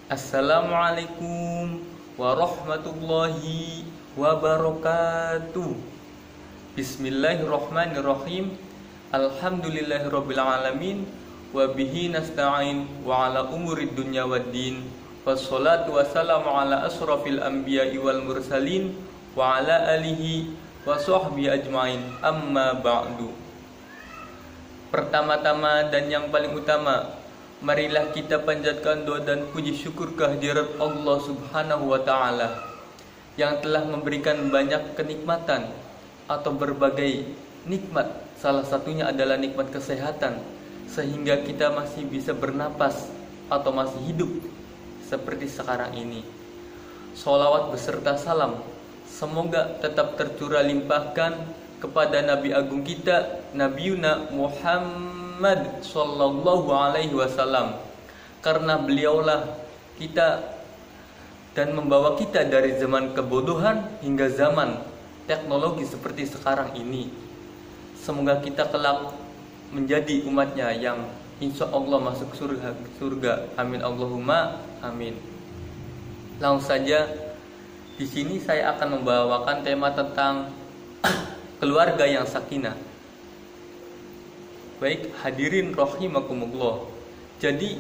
Assalamualaikum warahmatullahi wabarakatuh. Bismillahirrahmanirrahim. Alhamdulillahirabbil alamin wa bihi nasta'in wa ala umurid dunya waddin. Wassalatu wassalamu ala asrafil anbiya'i wal mursalin wa ala alihi wa sahbihi ajmain. Amma ba'du. Pertama-tama dan yang paling utama, marilah kita panjatkan doa dan puji syukur kehadirat Allah Subhanahu wa Ta'ala yang telah memberikan banyak kenikmatan atau berbagai nikmat. Salah satunya adalah nikmat kesehatan, sehingga kita masih bisa bernapas atau masih hidup seperti sekarang ini. Sholawat beserta salam semoga tetap tercurah limpahkan kepada Nabi Agung kita, Nabi Yuna Muhammad Sallallahu Alaihi Wasallam, karena beliaulah kita dan membawa kita dari zaman kebodohan hingga zaman teknologi seperti sekarang ini. Semoga kita kelak menjadi umatnya yang insya Allah masuk surga. Amin Allahumma amin. Langsung saja, di sini saya akan membawakan tema tentang keluarga yang sakinah. Baik, hadirin rahimakumullah. Jadi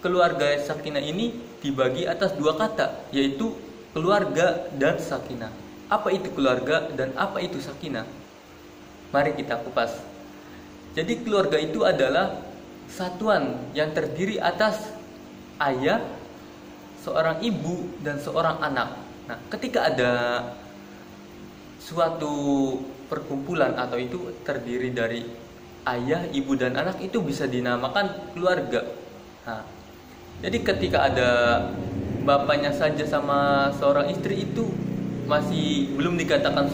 keluarga sakinah ini dibagi atas dua kata, yaitu keluarga dan sakinah. Apa itu keluarga dan apa itu sakinah? Mari kita kupas. Jadi keluarga itu adalah satuan yang terdiri atas ayah, seorang ibu, dan seorang anak. Nah, ketika ada suatu perkumpulan atau itu terdiri dari ayah, ibu, dan anak, itu bisa dinamakan keluarga. Nah, jadi ketika ada bapaknya saja sama seorang istri, itu masih belum dikatakan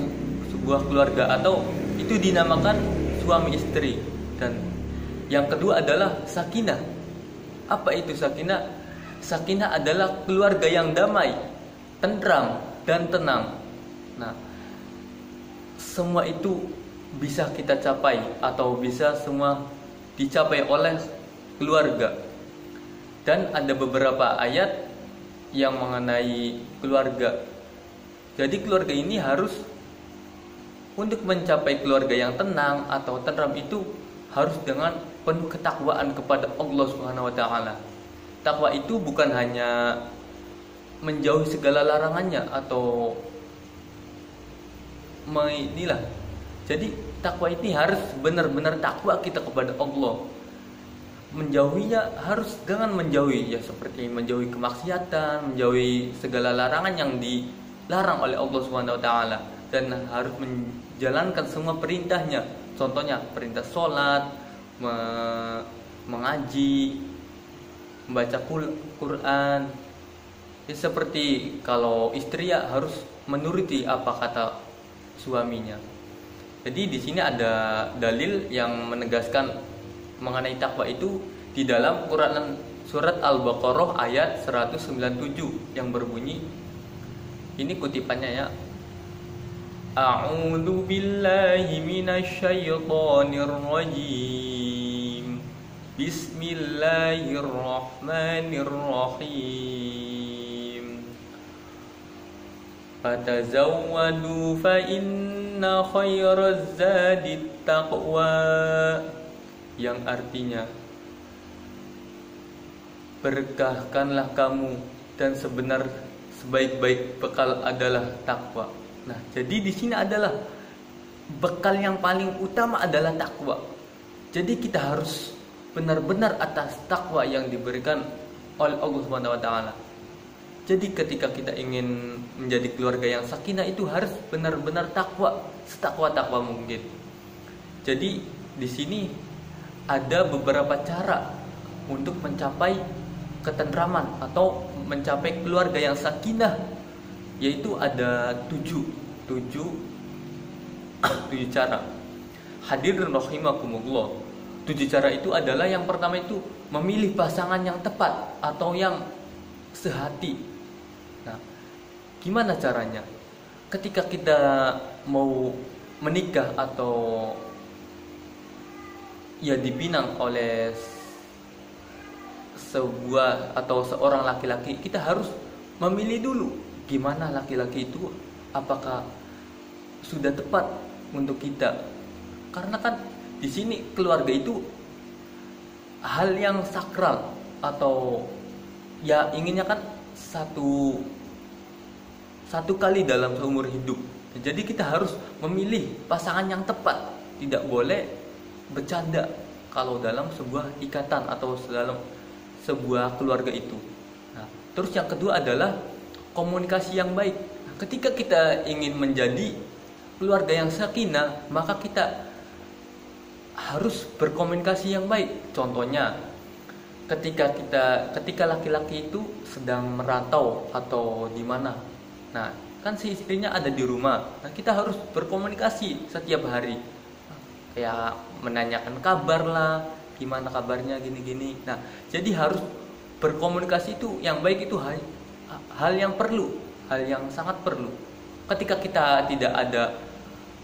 sebuah keluarga, atau itu dinamakan suami istri. Dan yang kedua adalah sakinah. Apa itu sakinah? Sakinah adalah keluarga yang damai, tentram, dan tenang. Nah, semua itu bisa kita capai atau bisa semua dicapai oleh keluarga. Dan ada beberapa ayat yang mengenai keluarga. Jadi keluarga ini harus, untuk mencapai keluarga yang tenang atau tenang itu harus dengan penuh ketakwaan kepada Allah Subhanahu wa Ta'ala. Takwa itu bukan hanya menjauhi segala larangannya atau inilah. Jadi takwa ini harus benar-benar takwa kita kepada Allah. Menjauhinya harus dengan menjauhi, ya seperti menjauhi kemaksiatan, menjauhi segala larangan yang dilarang oleh Allah Subhanahu wa Ta'ala, dan harus menjalankan semua perintahnya. Contohnya perintah sholat, mengaji, membaca Quran. Ya, seperti kalau istri ya harus menuruti apa kata suaminya. Jadi di sini ada dalil yang menegaskan mengenai takwa itu di dalam Quran surat Al-Baqarah ayat 197 yang berbunyi, ini kutipannya ya, A'udzu billahi minasyaitonir rajim. Bismillahirrahmanirrahim. Fatazawwadu fa inna khairaz zadit taqwa, yang artinya berkahkanlah kamu dan sebaik-baik bekal adalah takwa. Nah, jadi di sini adalah bekal yang paling utama adalah takwa. Jadi kita harus benar-benar atas takwa yang diberikan oleh Allah Subhanahu wa Ta'ala. Jadi ketika kita ingin menjadi keluarga yang sakinah itu harus benar-benar takwa, setakwa-takwa mungkin. Jadi di sini ada beberapa cara untuk mencapai ketentraman atau mencapai keluarga yang sakinah, yaitu ada tujuh cara. Hadirin rahimakumullah. 7 cara itu adalah, yang pertama itu memilih pasangan yang tepat atau yang sehati. Nah, gimana caranya? Ketika kita mau menikah atau ya dipinang oleh sebuah atau seorang laki-laki, kita harus memilih dulu gimana laki-laki itu, apakah sudah tepat untuk kita. Karena kan di sini keluarga itu hal yang sakral, atau ya inginnya kan satu kali dalam seumur hidup. Jadi kita harus memilih pasangan yang tepat, tidak boleh bercanda kalau dalam sebuah ikatan atau dalam sebuah keluarga itu. Nah, terus yang kedua adalah komunikasi yang baik. Ketika kita ingin menjadi keluarga yang sakinah, maka kita harus berkomunikasi yang baik. Contohnya, ketika laki-laki itu sedang merantau atau di mana, nah kan si istrinya ada di rumah, nah kita harus berkomunikasi setiap hari, kayak menanyakan kabar lah, gimana kabarnya gini-gini. Nah jadi harus berkomunikasi itu yang baik, itu hal yang perlu, hal yang sangat perlu. Ketika kita tidak ada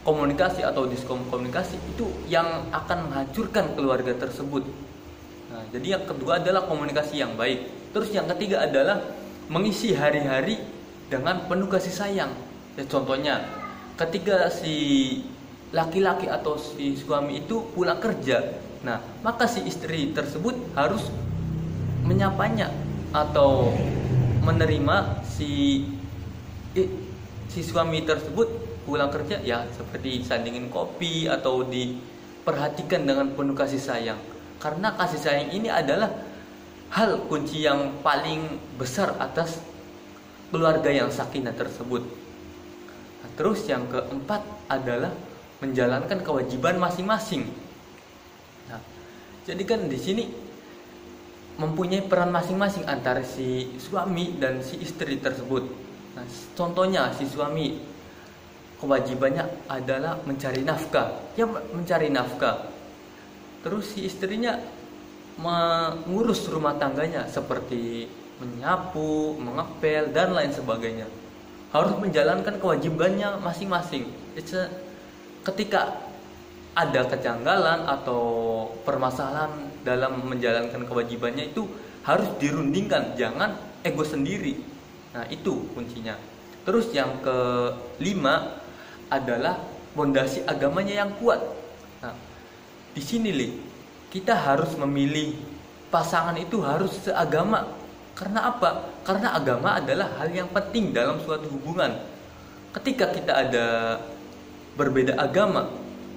komunikasi atau diskomunikasi, itu yang akan menghancurkan keluarga tersebut. Nah, jadi yang kedua adalah komunikasi yang baik. Terus yang ketiga adalah mengisi hari-hari dengan penuh kasih sayang. Ya, contohnya, ketika si laki-laki atau si suami itu pulang kerja, nah maka si istri tersebut harus menyapanya atau menerima si suami tersebut pulang kerja, ya seperti sandingin kopi atau diperhatikan dengan penuh kasih sayang. Karena kasih sayang ini adalah hal kunci yang paling besar atas keluarga yang sakinah tersebut. Nah, terus yang keempat adalah menjalankan kewajiban masing-masing. Nah, jadi kan di sini mempunyai peran masing-masing antara si suami dan si istri tersebut. Nah, contohnya si suami kewajibannya adalah mencari nafkah, ya mencari nafkah. Terus si istrinya mengurus rumah tangganya seperti menyapu, mengepel, dan lain sebagainya. Harus menjalankan kewajibannya masing-masing. Ketika ada kejanggalan atau permasalahan dalam menjalankan kewajibannya, itu harus dirundingkan, jangan ego sendiri. Nah itu kuncinya. Terus yang kelima adalah fondasi agamanya yang kuat. Nah, di sini kita harus memilih pasangan itu harus seagama. Karena apa? Karena agama adalah hal yang penting dalam suatu hubungan. Ketika kita ada berbeda agama,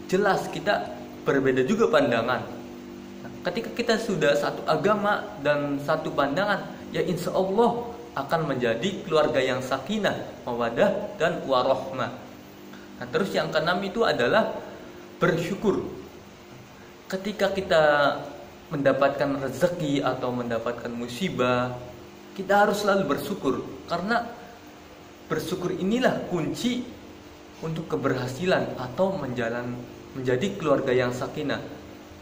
jelas kita berbeda juga pandangan. Nah, ketika kita sudah satu agama dan satu pandangan, ya insya Allah akan menjadi keluarga yang sakinah, mawadah, dan warahmah. Nah, terus yang keenam itu adalah bersyukur. Ketika kita mendapatkan rezeki atau mendapatkan musibah, kita harus selalu bersyukur. Karena bersyukur inilah kunci untuk keberhasilan atau menjadi keluarga yang sakinah.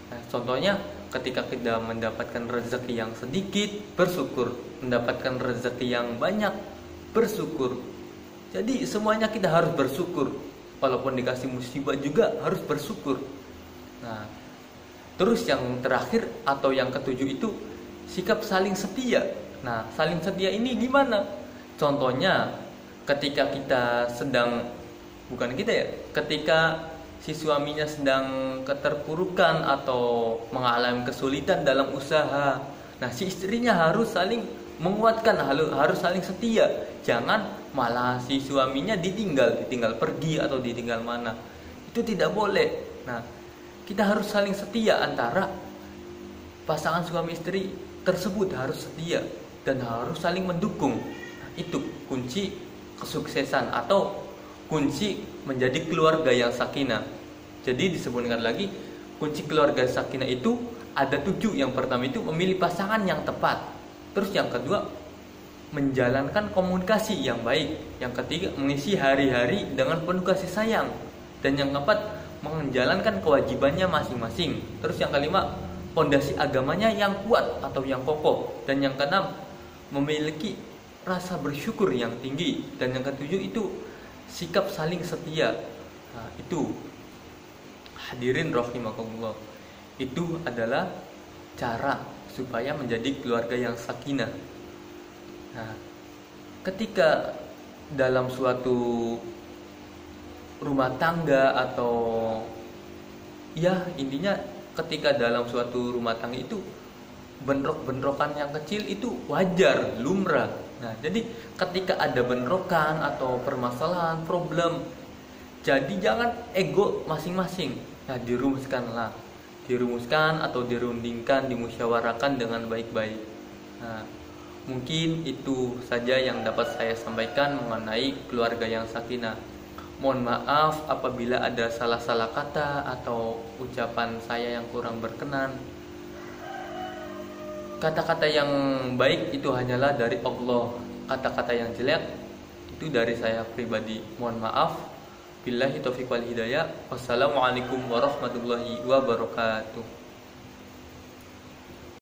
Nah, contohnya ketika kita mendapatkan rezeki yang sedikit, bersyukur. Mendapatkan rezeki yang banyak, bersyukur. Jadi semuanya kita harus bersyukur. Walaupun dikasih musibah juga harus bersyukur. Nah, terus yang terakhir atau yang ketujuh itu sikap saling setia. Nah, saling setia ini gimana? Contohnya ketika kita ketika si suaminya sedang keterpurukan atau mengalami kesulitan dalam usaha, nah si istrinya harus saling menguatkan, harus saling setia. Jangan malah si suaminya ditinggal pergi atau ditinggal mana. Itu tidak boleh. Nah, kita harus saling setia antara pasangan suami istri tersebut, harus setia dan harus saling mendukung. Nah, itu kunci kesuksesan atau kunci menjadi keluarga yang sakinah. Jadi disebutkan lagi, kunci keluarga sakinah itu ada 7. Yang pertama itu memilih pasangan yang tepat. Terus yang kedua, menjalankan komunikasi yang baik. Yang ketiga, mengisi hari-hari dengan penuh kasih sayang. Dan yang keempat, menjalankan kewajibannya masing-masing. Terus yang kelima, fondasi agamanya yang kuat atau yang kokoh. Dan yang keenam, memiliki rasa bersyukur yang tinggi. Dan yang ketujuh itu sikap saling setia. Nah, itu hadirin rahimakumullah, itu adalah cara supaya menjadi keluarga yang sakinah. Nah, ketika dalam suatu rumah tangga atau ya intinya ketika dalam suatu rumah tangga itu bentrok-bentrokan yang kecil itu wajar, lumrah. Nah, jadi ketika ada bentrokan atau permasalahan, problem, jadi jangan ego masing-masing. Nah, dirumuskan atau dirundingkan, dimusyawarakan dengan baik-baik. Nah, mungkin itu saja yang dapat saya sampaikan mengenai keluarga yang sakinah. Mohon maaf apabila ada salah-salah kata atau ucapan saya yang kurang berkenan. Kata-kata yang baik itu hanyalah dari Allah. Kata-kata yang jelek itu dari saya pribadi. Mohon maaf. Billahi taufiq wal hidayah. Wassalamualaikum warahmatullahi wabarakatuh.